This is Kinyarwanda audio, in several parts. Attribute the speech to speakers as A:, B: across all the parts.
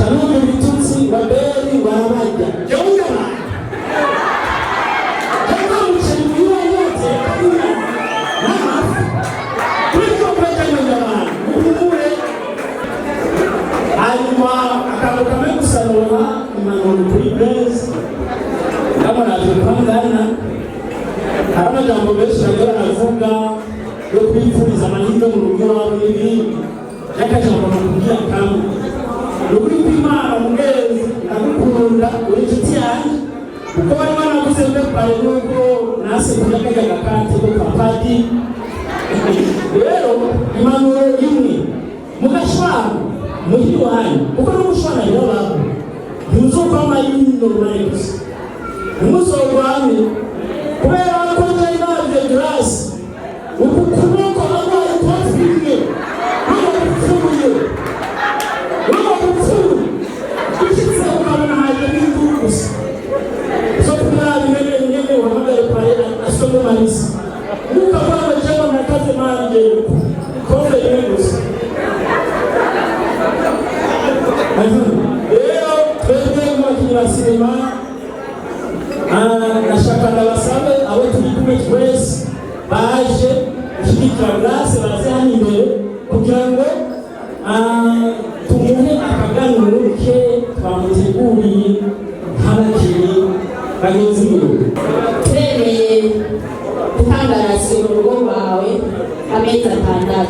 A: Chanumva ibitutsi babeli barabajya yonga kama mchembiwa yote kuna mama kuliko peke y'abantu umure hanyuma akaruka gusanura impanuro kuri base kama natupangana amajambo menshi agera avuga yo kwifuriza amahirwe mu rugo rwawe n'ibindi yakajambo kugira kamwe ruri kwimana mugezi agukunda uri inshuti yanjye uko bari banaguze mbere nuko nase kujya gakate ko papadi rero impanuro imwe mugashwana muri wanyu uko n'umushwana y'abantu ntuzopama y'ino rubaregusa umuzogwami kubera ko njye naje grâce uku kuboko abaye kwafike n'abapfuye ishitse ukabona haje n'indugusa so kumara bimwe wamagare pare asome manisi ukabona jema nakaze manje kofe y'indugusa rero twebwe mu kinywa sinema nashaka ndabasabe abo turi kumwe twese baje gushyigikira Grace baze hano imbere kugira ngo tumuhe akaganiro ke twamuteguriye nk'abakinnyi bagenzi biwe.
B: Turemeye gutanga rasiyo mu rugo rwawe amezi 6.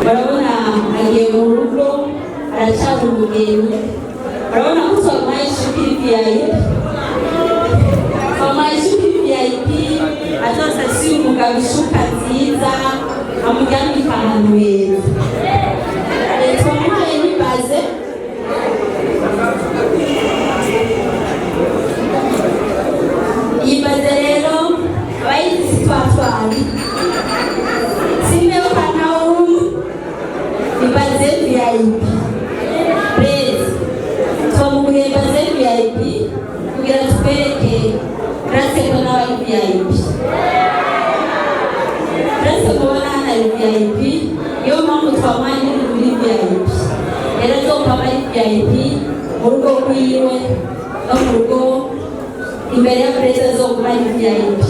B: Barabona agiye mu rugo aracana umugeni barabona ko twamaye ishuka VIP azose si umugabo ishuka nziza amujyana ahantu heza twamuhaye n'ibaze ibaze rero abayizi twatwari simeo kanaum ibaze VIP please twamuhaye ibaze VIP kugira tubereke Grace kubona abari VIP Grace kubona hano ari VIP iyo mpamvu twamanye muri VIP rero nzopfa abari VIP mu rugo rwiwe no mu rugo imbere ya Grace nzopfa abari VIP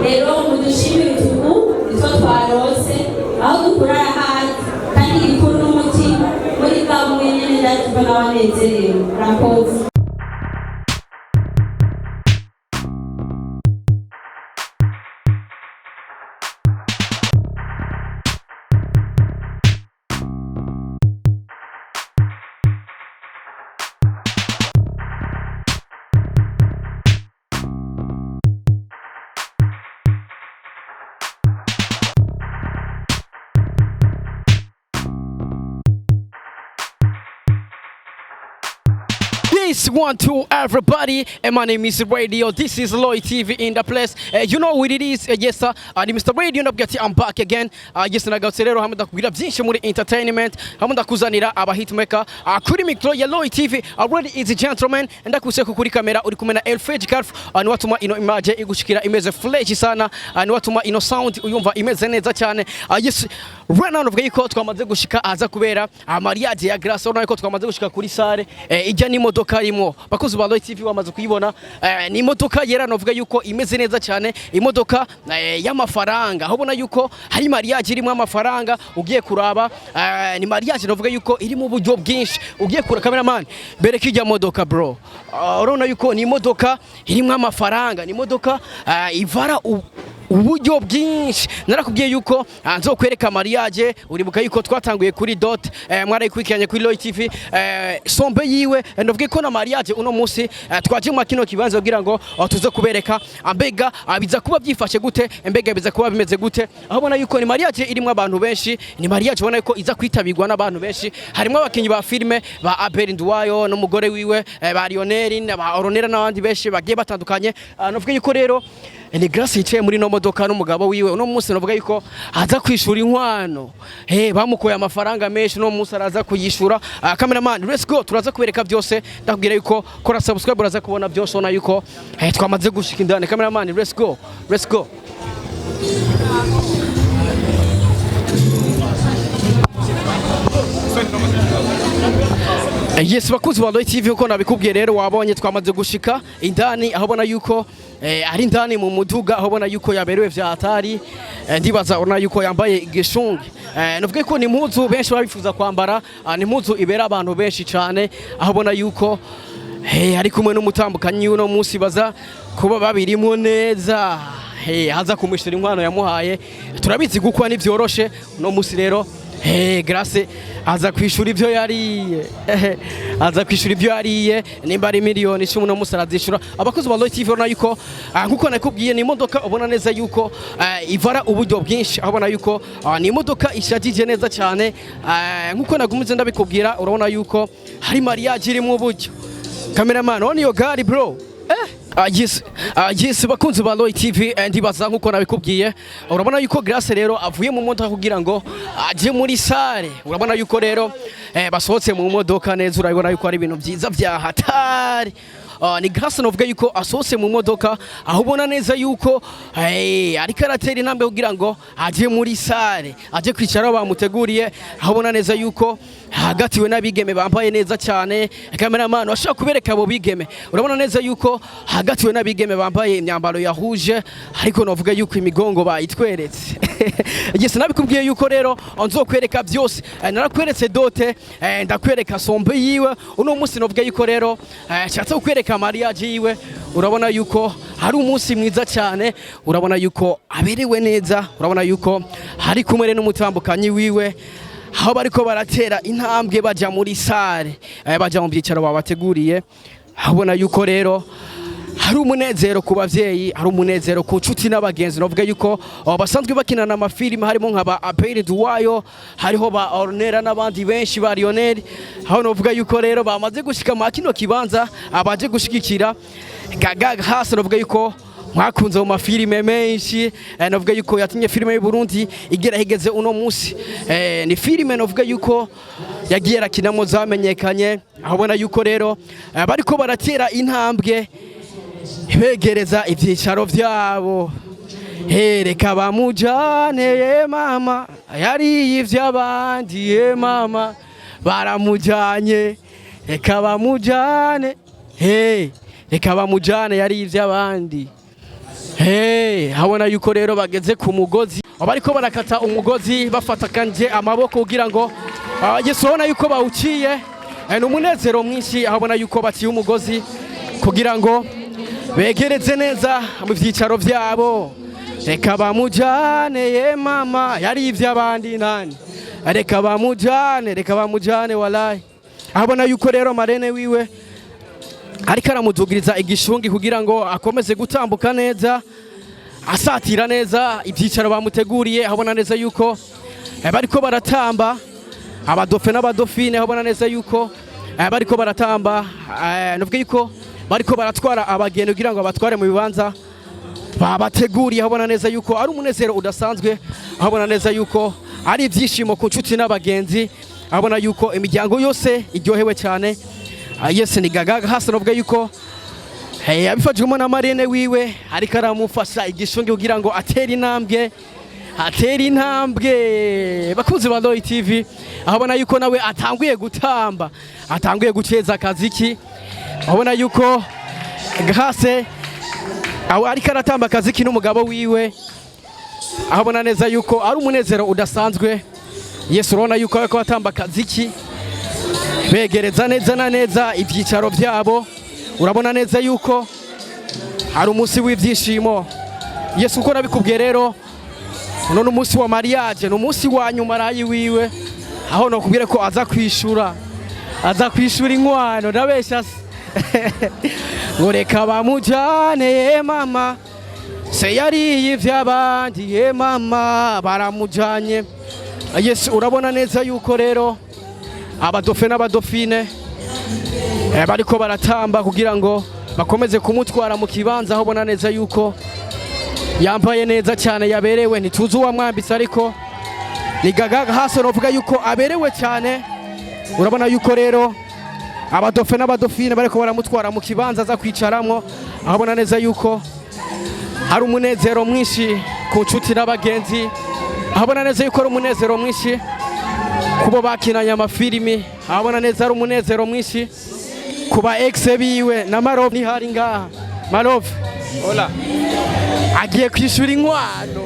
B: rero mudushimire utugu nitwo twarose aho dukurara hasi kandi gikuru n'umutima muri bwa mwenyene ndatuva n'abanezerewe rakoze.
C: This one to everybody, and my name is Radio. This is Loy TV in the place. You know what it is, yes sir. Mr. Radio I'm back again. Yes nagarutse rero hamwe ndakubwira byinshi muri entertainment, hamwe ndakuzanira aba hitmaker kuri micro ya Loy TV. Already is a gentleman, ndakuse kuri kamera uri kumena Elfage Calf, ni watuma ino image igushikira imeze fresh sana, ni watuma ino sound uyumva imeze neza cyane. Yes right now uvuga yuko twamaze gushika aza kubera mariage ya Grace, urabona ko twamaze gushika kuri sare ijya ni modoka arimo bakozi ba Loy TV bamaze kuyibona. Ni imodoka yera novuga yuko imeze neza cyane, imodoka y'amafaranga, aho ubona yuko hari mariage irimo amafaranga. Ugiye kuraba ni mariage novuga yuko iri mu buryo bwinshi. Ugiye kura cameraman bereka ijya modoka bro, urabona yuko ni imodoka irimo amafaranga, ni imodoka ivara uburyo bwinshi narakubwiye yuko nzokwereka mariage uribuka yuko twatanguye kuri dot mwarayikurikiranye kuri Loy TV sombe yiwe ndavuga ko na mariage uno munsi twaje mu kino kibanza kugira ngo tuze kubereka ambega biza kuba byifashe gute mbega biza kuba bimeze gute aho bona yuko ni mariage irimo abantu benshi ni mariage ubona yuko iza kwitabirwa n'abantu benshi harimo abakinyi ba filme ba Abel Nduwayo n'umugore wiwe ba Lionel ba Oronera n'abandi benshi bagiye batandukanye navuga yuko rero ni Grace yicaye muri no modoka n'umugabo wiwe uno munsi navuga yuko aza kwishura inkwano bamukoye amafaranga menshi no munsi araza kuyishura cameraman let's go turaza kubereka byose ndakubwira yuko kora subscribe uraza kubona byose ona yuko twamaze gushika indane cameraman let's go Yes bakuzi wa Loy TV uko nabikubwiye rero wabonye twamaze gushika indani aho bona yuko ari indani mu muduga aho bona yuko yaberewe vya hatari ndibaza ona yuko yambaye igishungi navuga ko ni impuzu benshi babifuza kwambara ni impuzu ibera abantu benshi cyane aho bona yuko ari kumwe n'umutambukanyi uno munsi baza kuba babirimo neza haza kumwishura inkwano yamuhaye turabizi gukwa ni byoroshe uno munsi rero Grace aza kwishura ibyo yariye nimba ari miliyoni 10 no musara zishura abakozi ba Loy TV urabona yuko nkuko nakubwiye ni imodoka ubona neza yuko ivara uburyo bwinshi abona yuko ni imodoka ishagije neza cyane nkuko nagumize ndabikubwira urabona yuko hari mariage irimo uburyo cameraman on your gari bro yes bakunzi ba Loy TV ndibaza nkuko nabikubwiye urabona yuko Grace rero avuye mu modoka kugira ngo aje muri sare urabona yuko rero basohotse mu modoka neza urabona yuko ari ibintu byiza vya hatari ni Grace novuga yuko asohotse mu modoka aho ubona neza yuko ari karateri intambwe kugira ngo aje muri sare aje kwicara bamuteguriye aho ubona neza yuko hagatiwe n'abigeme bambaye neza cyane cameraman washaka kubereka abo bigeme urabona neza yuko hagatiwe n'abigeme bambaye imyambaro yahuje ariko novuga yuko imigongo bayitweretse Yes nabikubwiye yuko rero nzokwereka byose narakweretse dote ndakwereka sombe yiwe uno munsi novuga yuko rero cyatse kukwereka mariage yiwe urabona yuko hari umunsi mwiza cyane urabona yuko aberewe neza urabona yuko hari kumwe n'umutambukanyi wiwe aho bariko baratera intambwe baja muri sare baja mu byicaro babateguriye habona yuko rero hari umunezero ku bavyeyi hari umunezero ku nshuti n'abagenzi novuga yuko basanzwe bakinana amafilime harimo nk'aba Abel Nduwayo hariho ba Oronera n'abandi benshi ba Lionel aho novuga yuko rero bamaze gushika mu kino kibanza abaje gushigikira gaga hasi novuga yuko mwakunze mu mafilime menshi novuga yuko yatinye filime y'u Burundi igera higeze uno munsi ni filime novuga yuko yagiye rakinamo zamenyekanye aho bona yuko rero bariko baratera intambwe begereza ibyicaro byabo reka bamujane mama yari ivy'abandi mama baramujanye reka bamujane reka bamujane yari ivy'abandi habona yuko rero bageze ku mugozi bariko barakata umugozi bafata kanje amaboko kugira ngo yesobona yuko bawuciye n'umunezero mwinshi habona yuko baciye umugozi kugira ngo begereze neza mu byicaro byabo reka bamujane mama yari ivy'abandi nani reka bamujane wallahi abona yuko rero marene wiwe ariko aramudugiriza igishungi kugira ngo akomeze gutambuka neza asatira neza ibyicaro bamuteguriye abona neza yuko bariko baratamba abadofe n'abadofine abona neza yuko bariko baratamba novuga yuko bariko baratwara abageni kugira ngo abatware mu bibanza babateguriye abona neza yuko ari umunezero udasanzwe abona neza yuko ari ibyishimo ku nshuti n'abagenzi abona yuko imiryango yose iryohewe cyane Yes ni gaga hasi novuga yuko abifashwemo na marene wiwe ariko aramufasha igishungi kugira ngo atera intambwe bakuzi ba Loy TV abona yuko nawe atanguye gutamba atanguye guceza akaziki abona yuko gase ariko aratamba akaziki n'umugabo wiwe abona neza yuko ari umunezero udasanzwe Yesu urabona yuko ariko atamba akaziki begereza neza na neza ibyicaro byabo urabona neza yuko hari umunsi w'ibyishimo Yesu uko nabikubwiye rero uno n'umunsi wa mariage n'umunsi wa nyuma rayi wiwe aho no kubwira ko aza kwishura inkwano ndabesha ngo reka bamujane ye mama se yariye ivy'abandi ye mama baramujanye. Yesu urabona neza yuko rero abadofe n'abadofine bariko baratamba kugira ngo bakomeze kumutwara mu kibanza aho bona neza yuko yambaye neza cyane yaberewe ntituzi uwamwambitse ariko ni gaga hasi novuga yuko aberewe cyane. Urabona yuko rero abadofe n'abadofine bariko baramutwara mu kibanza aza kwicaramwo aho bona neza yuko hari umunezero mwinshi ku nshuti n'abagenzi aho bona neza yuko ari umunezero mwinshi kubo bakinanye amafilimi aho bona neza ari umunezero mwinshi kuba ex biwe na Marove nihari ngaha. Marove
D: hola
C: agiye kwishura inkwano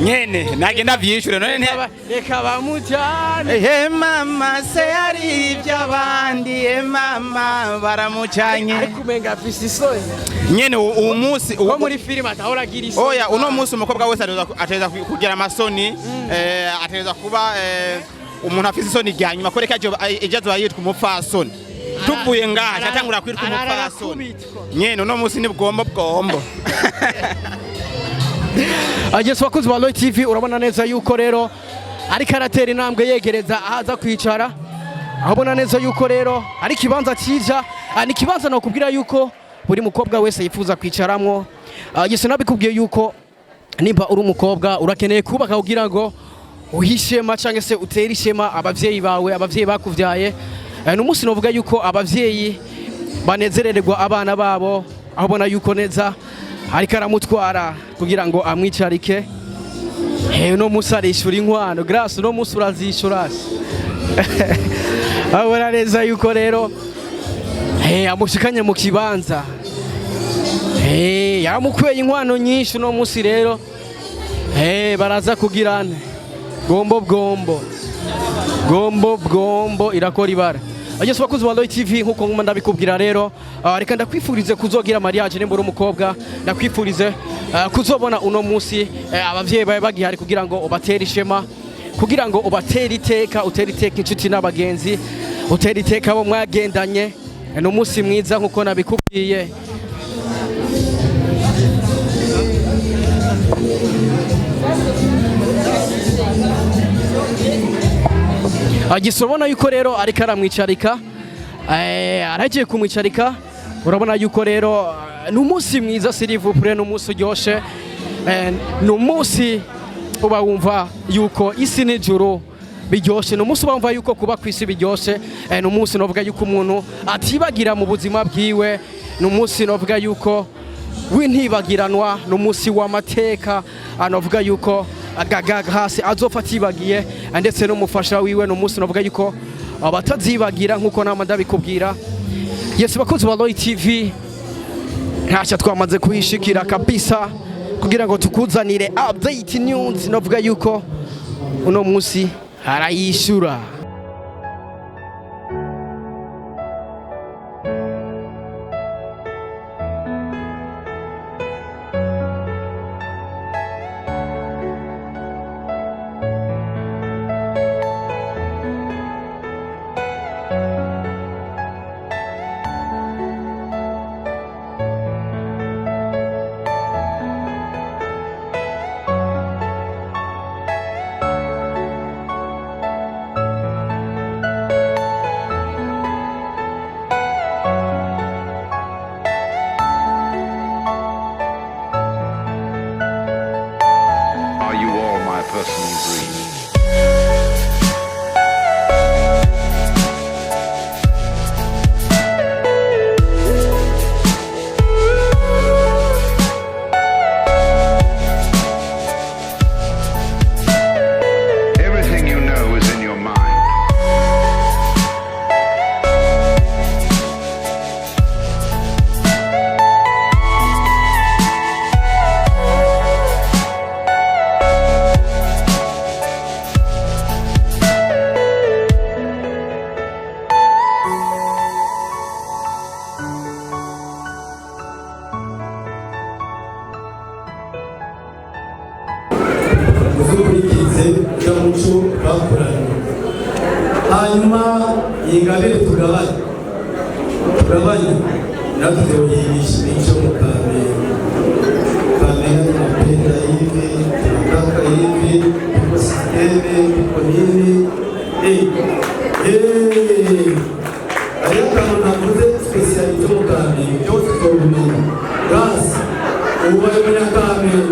D: nyene nagenda vyishure none
C: reka bamujane
D: he mama se yari ivy'abandi mama baramucanye
C: ariko umenga afise isoni
D: nyene uwo munsi
C: uwo muri filime atahora agira isoni.
D: Oya uno munsi umukobwa wese ateza kugira amasoni ateza kuba umuntu afise isoni rya nyuma koreka ejo azoba yitwa umupfasoni tuvuye ngaha cyatangura kwitwa umupfasoni nyene uno munsi ni bwombo.
C: Yesu wakoze wa Loy TV urabona neza yuko rero ari karatera intambwe yegereza ahaza kwicara abona neza yuko rero ari kibanza cyiza ni kibanza no kubwira yuko buri mukobwa wese yifuza kwicaramwo. Yesu nabikubwiye yuko nimba uri umukobwa urakeneye kubaka kugira ngo uhishema cyangwa se utere ishema abavyeyi bawe abavyeyi bakuvyaye. N'umunsi novuga yuko abavyeyi banezerererwa abana babo abona yuko neza ariko aramutwara kugira ngo amwicarike. No munsi arishura inkwano grâce no munsi urazishura abona neza yuko rero amushikanye mu kibanza yamukweye inkwano nyinshi no munsi rero baraza kugirana gombo irakora ibara. Yesu wakoze wa Loy TV nkuko nguma ndabikubwira rero reka ndakwifurize kuzogira mariage nimba uri umukobwa ndakwifurize kuzobona uno munsi abavyeyi bawe bagihari kugira ngo ubatere ishema kugira ngo ubatere iteka utere iteka inshuti n'abagenzi utere iteka abo mwagendanye no munsi mwiza nkuko nabikubwiye. Agisobona yuko rero ariko aramwicarika aragiye kumwicarika urabona yuko rero n'umunsi mwiza s'il vous plaît n'umunsi uryoshe n'umunsi uba wumva yuko isi n'ijuru biryoshe n'umunsi uba wumva yuko kuba kwisi biryoshe n'umunsi novuga yuko umuntu atibagira mu buzima bwiwe n'umunsi novuga yuko w'intibagiranwa n'umunsi w'amateka anovuga yuko agaga hasi azopfa tibagiye ndetse n'umufasha wiwe n'umunsi novuga yuko abatazibagira nkuko nama ndabikubwira. Yesu bakoze wa Loy TV ntacyo twamaze kuyishikira kabisa kugira ngo tukuzanire update news novuga yuko uno munsi arayishura.
E: hanyuma ingabire tugabanye natwe yigisha icyo mu Kamenge n'amapenda y'ivi amataka y'ivi ekosisteme ekonini ariyo kantu navuze spesiyalite mu Kamenge byose tuzobimenya gasi ubu bari Munyakamenge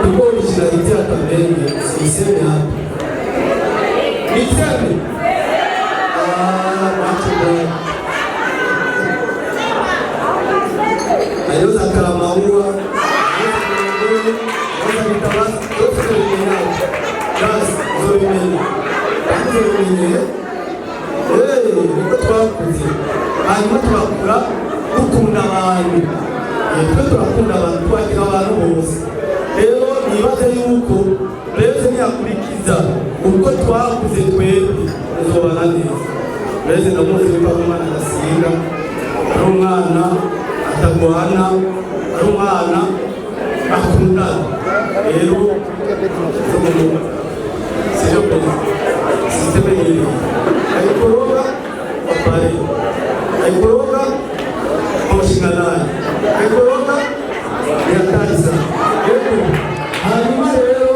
E: kuko originalite ya Kamenge siseme hapa niseme ayo za Karamaua niko twakuze hanyuma turakura dukunda abantu twe turakunda abantu twagira abantu bose rero nibaze yuko mbese ntiyakurikiza uko twakuze twebwe uzobana neza mbese ndamuzi yuko ari umwana adasinda ari umwana atagwana ari umwana akundana rero siyo sisteme yiri ayikoroga apare ayikoroga omushinganani ayikoroga yakaisa hanyuma rero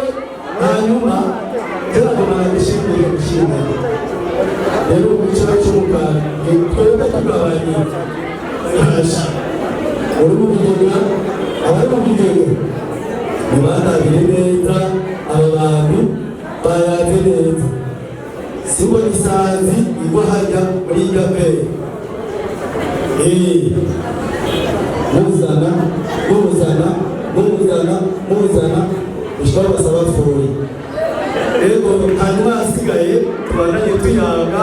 E: tena gushimira rero kucyo cy'umukara twebwe tugabanye uri mu bigega abari mu bigega ntibandabire neza aba bantu bayaze neza sibo isazi igwa hajya muri Imbere muzana ushobora basaba furi rero hanyuma hasigaye tubandanye tuyaga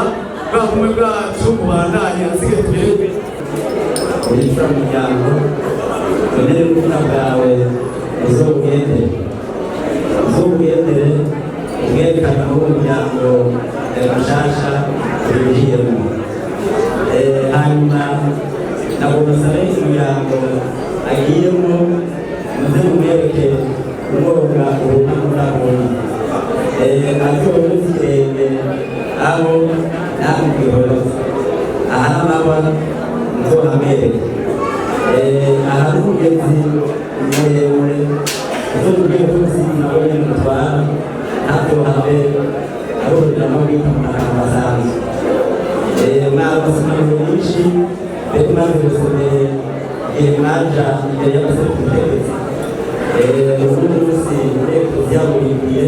E: bwa bumwe bwacu mubandanye hasigaye twebwe
F: uri muryango ukeneye ubuzima bwawe uzobugendere ubwerekana aho umuryango mushasha winjiyemo hanyuma ntabwo basabe imiryango agiyemo muze mumwereke umwoga ubunamurabona azobone zikende aho namubwihoroza aha n'amaba nzohamwereke aha n'umugezi muremure uzomubwire ko ubuzima nawe mutwara ntazohave arorera no kwituma amasanzwe mwabasomero nyinshi mbere maze gusomere igihe mwaja imbere y'abaserukutegetsi uno munsi ureko vyamurindiye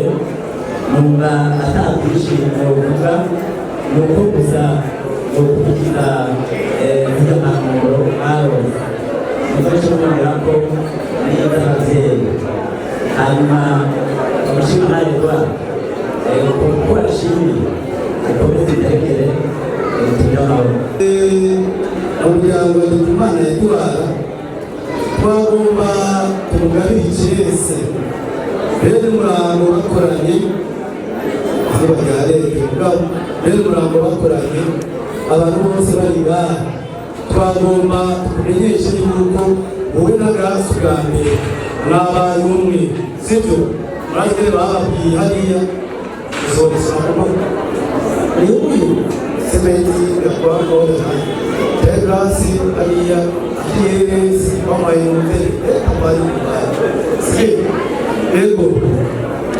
F: numva atakwishimira uvuga ni uko gusa gukurikiza zirya mpanuro mwaronse mufashe kumubwira ko niza abavyeyi hanyuma umushima ntarengwa kuko ashimye ukomeze iterekere tujya amahoro
E: umuryango Imana yatwara twagomba tumugabire ikirese rero umurango bakoranye aho baryareke ubwabo rero umurango bakoranye abantu bose bari ngaha twagomba tukumenyeshe yuko wowe na Grace bwa mbere mwabaye umwe sibyo mwaje bababwiye hariya uzobisoma kuko niyo sementi yakwangora Grace hariya kirezi bamayumve abaye rego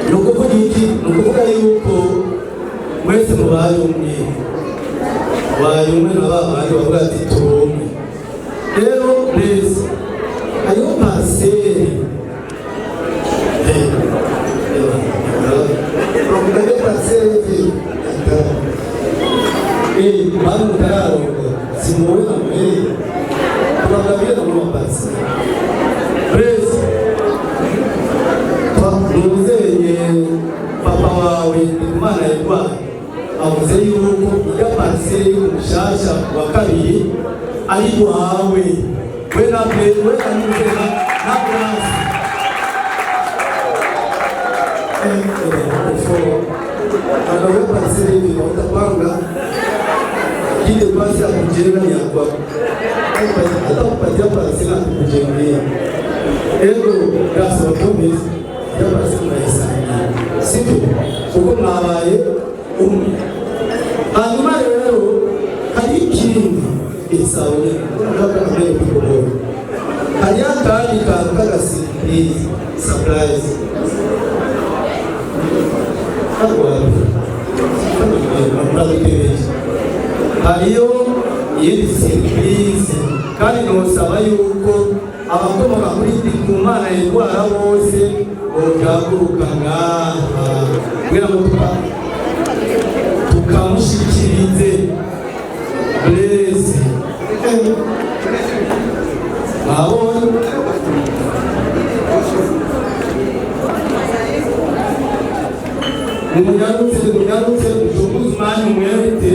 E: nukuvuga iki nukuvuga yuko mwese mubaye umwe na babandi bavuga ati turumwe rero neza ayo paseri bavuga paseri bano kararo simuwe na mwere tubagabire na mapasi presi muzeye papa wawe Imana yitwa avuze yuko ya paseri umushasha wa kabiri ari wawe we na Imbere we anyuzena na Grace agawe paseri ni utapanga kile basi ya kujenga ni kwa hata kupatia paseri na kujengea ego Grace wakombe ya paseri na isani sivyo uko mwabaye umwe hanyuma rero hari ikindi isabune hari akandi kantu k'agasiripurize sapurayizi hariyo iyindi siripurize kandi nosaba yuko abakomoka muri Ndikumana indwara bose bogaguruka ngaha kugira ngo tukamushikirize Blaise abone munyarutse umuzimani umwerete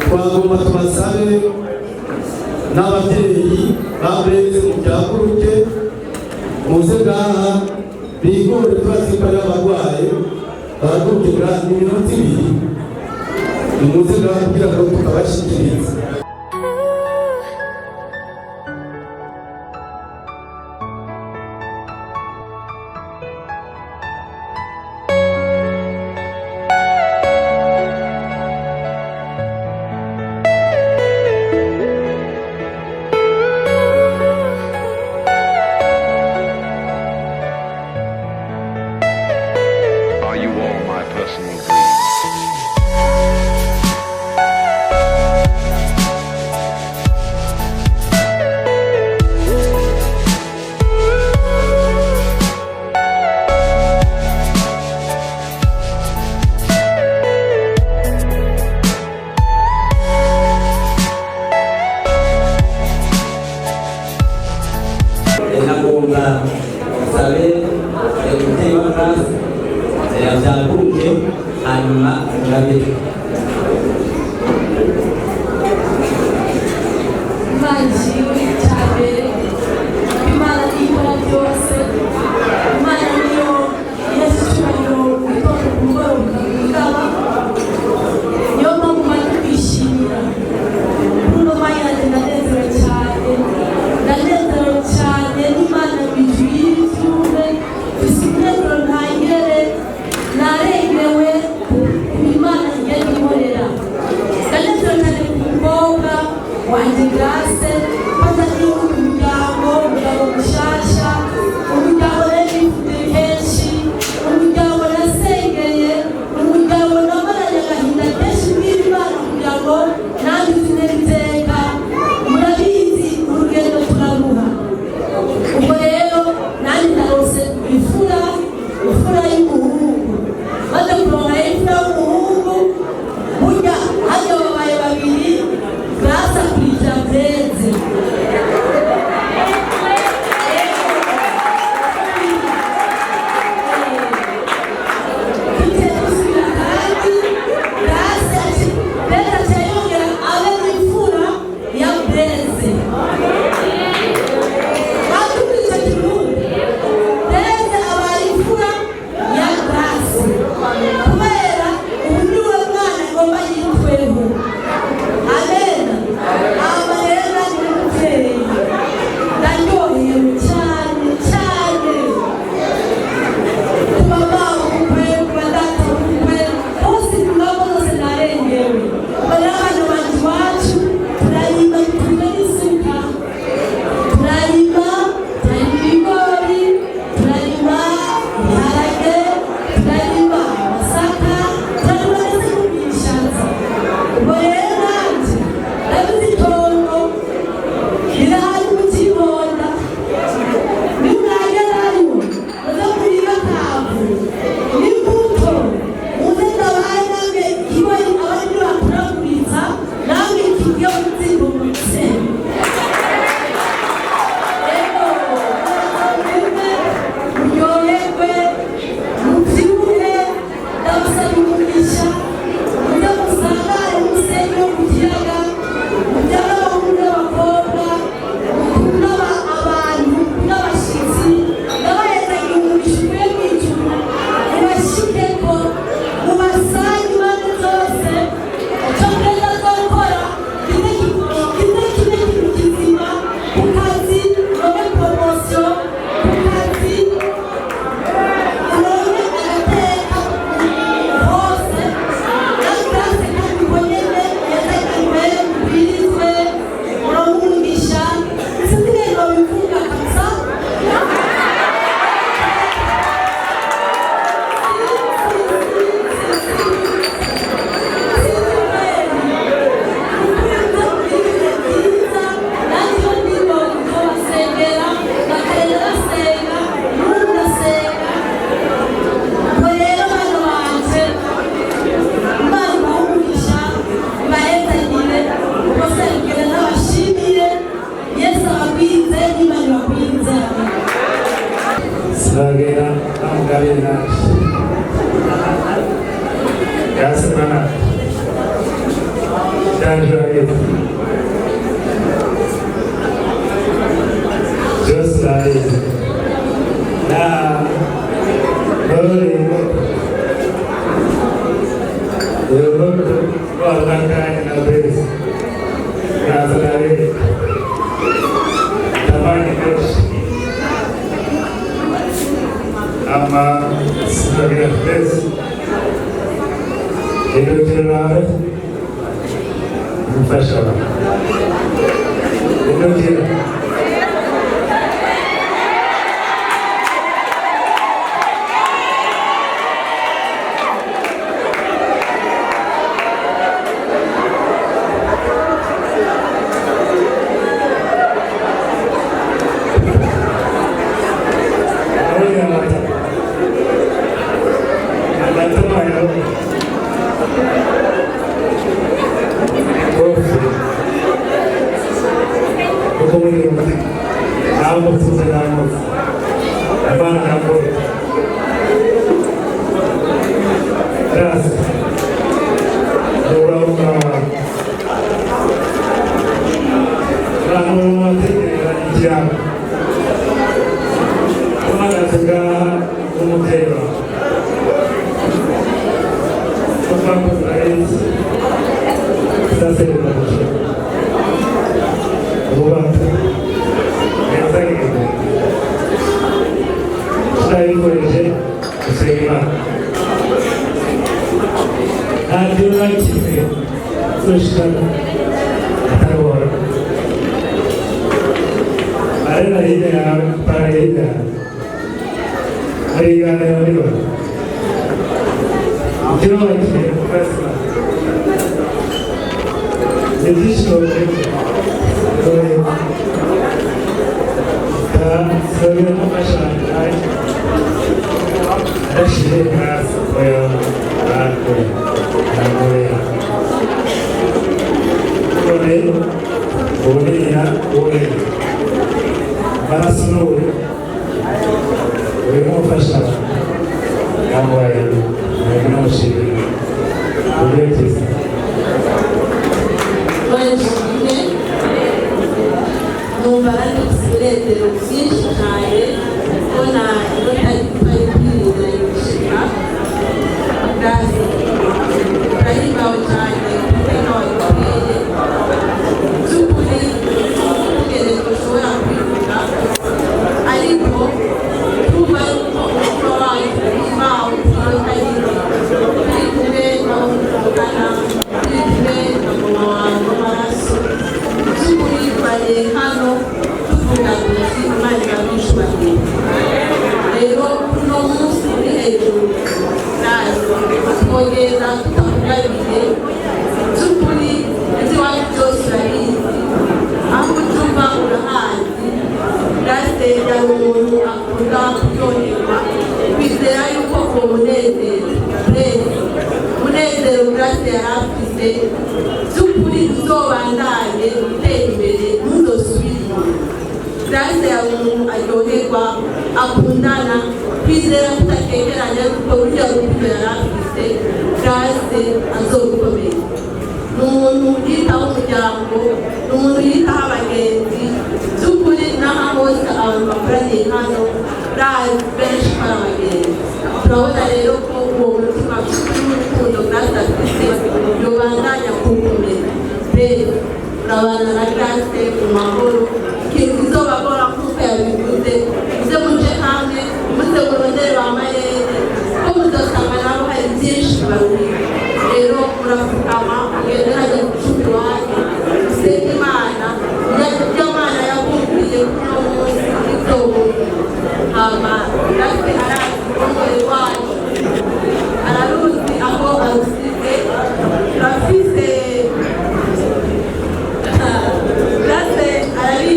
E: twagomba tubasabe n'abavyeyi ba Blaise mu byaguruke muze ngaha bigore twaziko ari abarwaye baraguruke iminota ibiri muze ngaha kugira ngo tukabashikirize.
B: Wanje grace
G: Candidate. Just like now, early the look was that kind of this. That's what I did. The money is I'm looking at this. Itu cerita profesional. Itu cerita.
H: Grazie,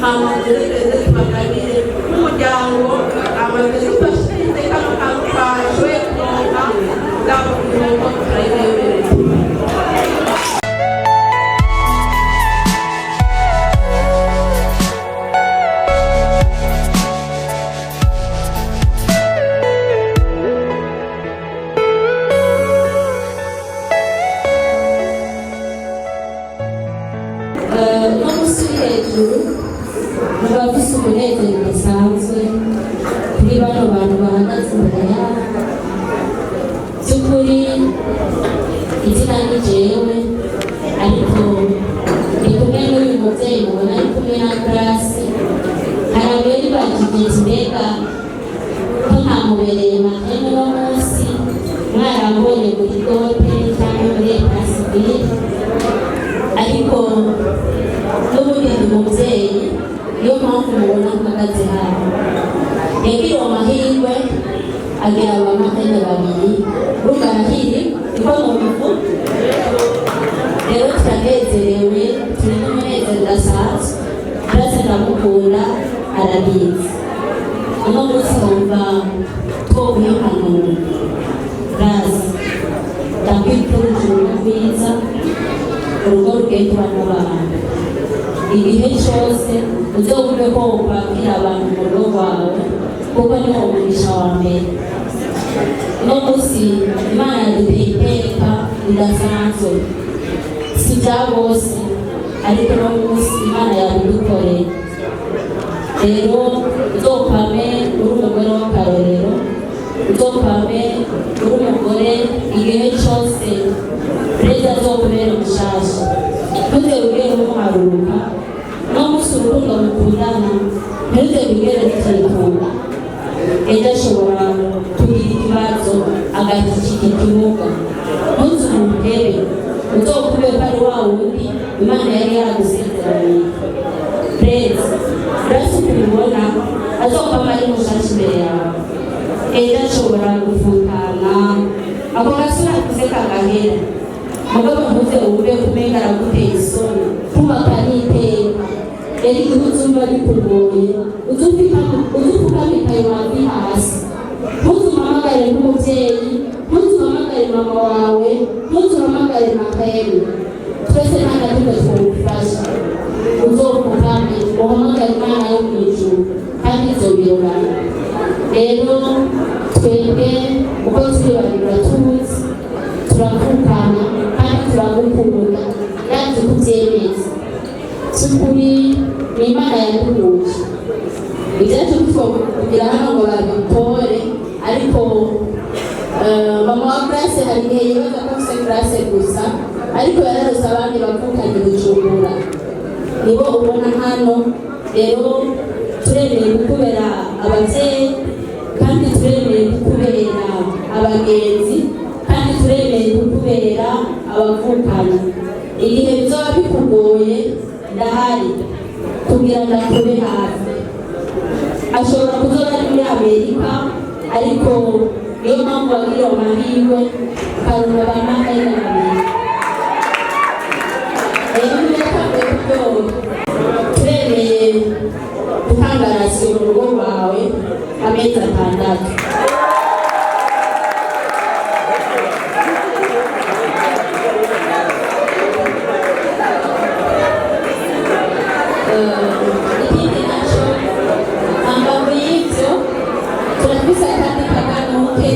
H: hama tugerageze tubaganire n'umuryango amaze dufashije kano kantu twashoboye kuronka bwabo kuko turayibemerera.
B: Murabafise umunezero udasanzwe kuri bano bantu bahagaze imbere yabo. By'ukuri izina ni jewe, ariko ndi kumwe n'uyu mubyeyi mubona ari kumwe na Grace. Hari abari bagize mbega ko ntamubereye mahene uno munsi, mwarambonye muri dope cyangwa muri ekasibiri, ariko n'ubundi ndi mubyeyi, niyo mpamvu mubona mpagaze hano. Yagiriwe amahirwe agira abamahene babiri, urumva arahiri niko mubivu. Rero turanezerewe, turi n'umunezero udasanzwe. Grace ndamukunda, arabizi. Uno munsi wumva twoguhihanura. Grace, ndakwifurije urugo rwiza, urugo rugendwa n'abantu. Igihe cyose uzovuge ko ukwakira abantu mu rugo rwawe, kuko niwo mugisha wa mbere. Uno munsi Imana yaduhaye iteka ridasanzwe, si ibya bose, ariko uno munsi Imana yabidukoreye. Rero uzokwame uri umugore w'akarorero, uzokwame uri umugore igihe cyose perezida azokubera umushasha. Ntuzerugere umuharuka, no munsi urukundo mukundana ntuzerugere rutikuka. Ejo ashobora kugira ikibazo agahita ikimuga. Ntuzumugere, uzokube ko ari wa wundi Imana yari yaragusezeraniye. Grace kubibona azokwama ari mushasha imbere yawe. Ejo ashobora gufukana, ako gasura akuze kagahera. Mugabo ntuze ube kumenga araguteye isoni, kubaka n'iteka. Rero igihe uzumva bikugoye, uzupfukamikaye wavi hasi. Ntuzuhamagare nk'umubyeyi, ntuzuhamagare mama wawe, ntuzuhamagare makayeli. Twese nta na kimwe twogufasha. Uzopfukame uhamagare Imana yo mu ijuru, kandi izobirorana. Rero twebwe uko turibarira tuzi, turavukana kandi turagukunda, yanze kubyemeza. By'ukuri ni Imana yaduhuje. Ibyacu kugira hano ngo babitore, ariko mama wa Grace hari igihe yibaza ko afite Grace gusa, ariko yararose abandi bavukanye Bujumbura, nibo ubona hano. Rero turemeye kukubera ababyeyi, kandi turemeye kukubera abagenzi, kandi turemeye kukubera abavukanye. Igihe bizoba bikugoye ndahari kugira ndakube hafi. Ashobora kuzoba ari muri Amerika, ariko niyo mpamvu wagira amahirwe ukarura abamahene babiri. Rero niyakamwe kuryoha, turemeye gutanga rasiyo mu rugo rwawe amezi 6. Ikindi naco ambavu y'ivyo turafise akandi kaganuke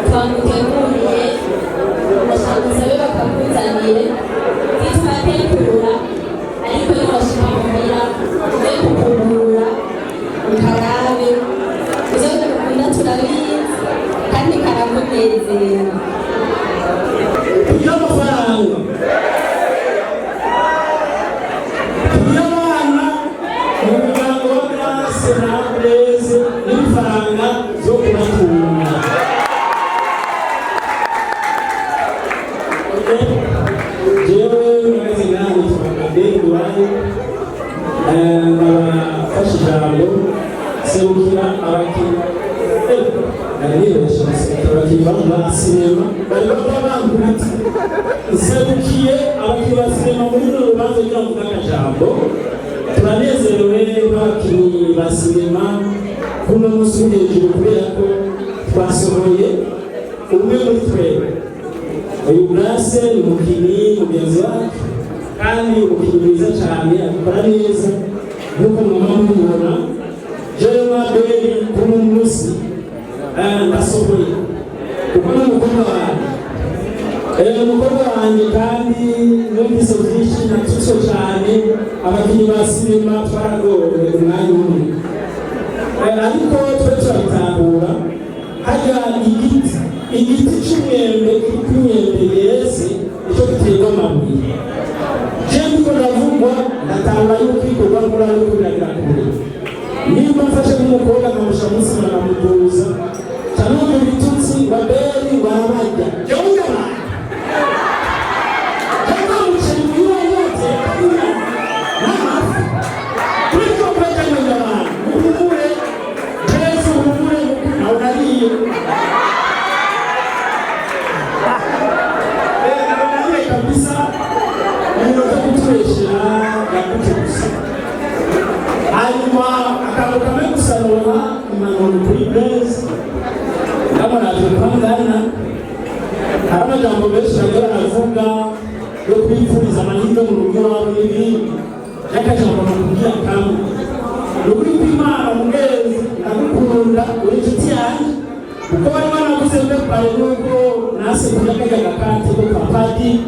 B: twamuteguriye, ndashaka usabe bakakuzanire ntitubategura, ariko nibashika muhira uze kukugurura ukarabe. Ivyo dukunda turabizi kandi karakunezera.
A: Y'amafaranga y'abana mu muryango wa Grace na Blaise n'ifaranga zo kubatunga. Jewe mwezi nawe tubakadenguranye abafashe ijambo serukira abakinnyi abakinnyi ba sinema bari bambuye serukiye abakinnyi ba sinema muri runo rubanza kugira ngo akajambo turaneze turanezerewe nk'abakinnyi ba sinema kuno munsi uri hejuru kubera ko twasohoye umwe muri twebwe. Uyu Grace ni umukinnyi mugenzi wacu kandi umukinnyi mwiza cyane akora neza nk'uko mwaba mubibona. Jewe Mabeli kuno munsi ndasohoye kuko ni umukobwa wanjye, umukobwa wanjye kandi numvise byinshi natutse cyane. Abakinnyi ba sinema twaragowe umwanya umwe, ariko twe turabitahura. Hajya igiti cy'umwembe cy'umwembe yeze icyo giterwa amabuye. Je ndiko ndavugwa ndatanga yuko ikorwa muri ayo kugira kure. Niba mfashe nk'umukobwa nkamusha munsi nkamutuza cyane mu bitutsi babeli barabajya jyonga amajambo menshi aravuga yo kwifuriza amahirwe mu rugo iwabo n'ibindi. Y'akajambo nakubwira kamwe ni ukuri kw'Imana mugenzi, ndagukunda uri inshuti yanjye kuko bari banaguze mbere n'ubwo nase kurya kajya gakate ko kwa padiri.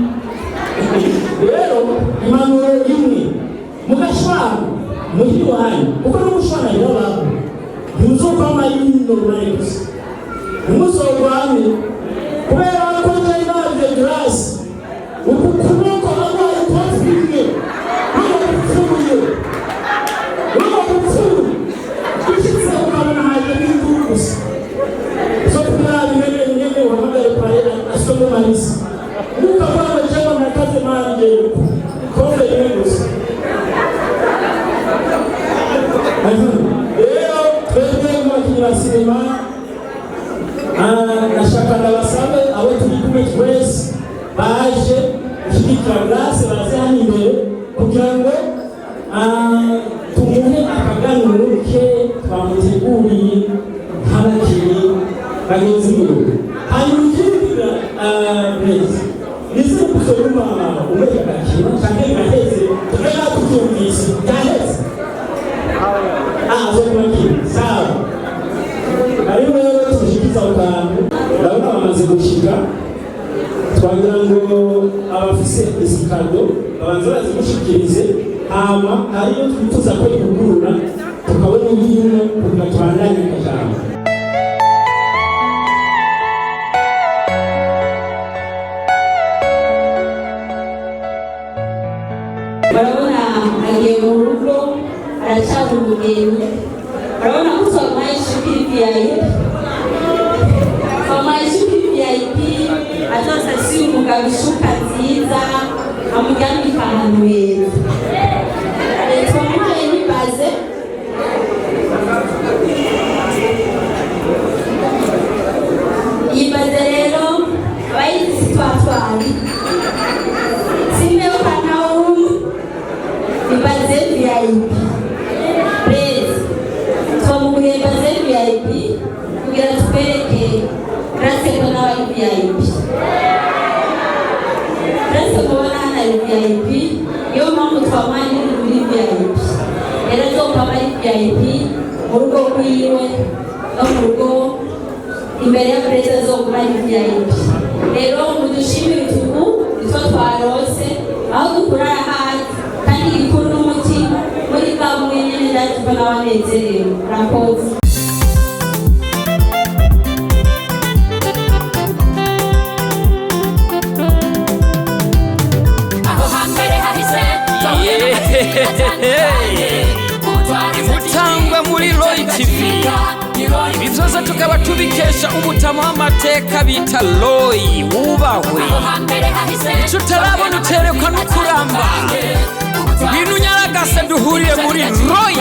A: Rero impanuro imwe mugashwana muhiri wanyu kuko n'umushwana rero babo ntuzovamo ay'ino runani gusa, ntimuzorwane kubera ko njye naje Grace uku kuboko abaye kwafiriye n'abapfuye ishyize ukabona haje n'induru gusa zo kumara bimwe nyine wahamagare pare asome manisi ukabona jewe nakaze manje kove rimwe gusa. Rero twebwe nk'abakinnyi ba sinema nashaka ndabasabe abo turi kumwe twese baje gushyigikira Grace baze hano imbere kugira ngo tumuhe akaganiro ke twamuteguriye nk'abakinnyi bagenzi biwe. Hanyuma ikindi Grace nize gusoma umwe agakina cyangwa gaheze tugera tubyumvise gaheze zo kumakina sawa. Hariho rero tubishikiza abantu ndabona bamaze gushika, twagira ngo abafise isikado babanza bazigushikirize, hama hariyo twituza ko igurura tukabona ibintu kugira twandanye akajambo.
B: Barabona agiye mu rugo aracyari umugeni. Barabona ko twamaye ishuri VIP, twamaye ishuri VIP atose si umugabo ishuka nziza amujyanika ahantu heza. Twamuhaye n'ibaze ibaze rero abayizi twatwari simeuka naum ibaze VIP twamuguye ibaze VIP kugira twereke Grace ko nawe ari VIP. Grace kubona hano ari VIP, iyo mpamvu twamanye muri VIP. Rero nzokaba ari VIP mu rugo rwiwe no mu rugo imbere ya perezida zokuba ari VIP. Rero mudushimire utugu nitwo twarose aho dukurara hasi kandi gikuru n'umutima muri bamwe nyine ndatuba n'abanezerewe. Murakoze.
I: Imutangwa muri Roy TV, ibi byose tukaba tubikesha umutama w'amateka bita Roy wubahwe. Icyo utarabona uterekwa no kuramba, ngwino unyaragase duhuriye muri Roy